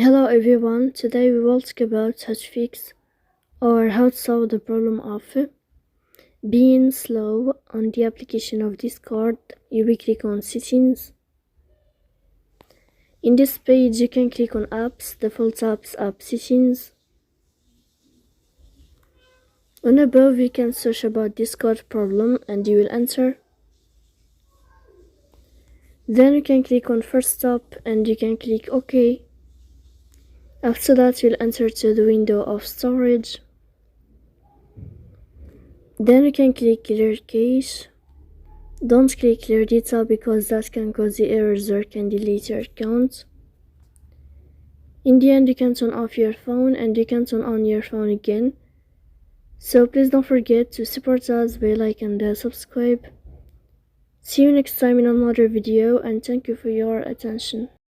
Hello everyone, today we will talk about how to fix or how to solve the problem of being slow on the application of Discord. You will click on settings. In this page you can click on apps, default apps, app settings. On above you can search about Discord problem and you will enter. Then you can click on first stop and you can click OK. After that you'll enter to the window of storage. Then you can click clear cache. Don't click clear data because that can cause the errors or can delete your account. In the end you can turn off your phone and you can turn on your phone again. So please don't forget to support us by like and subscribe. See you next time in another video and thank you for your attention.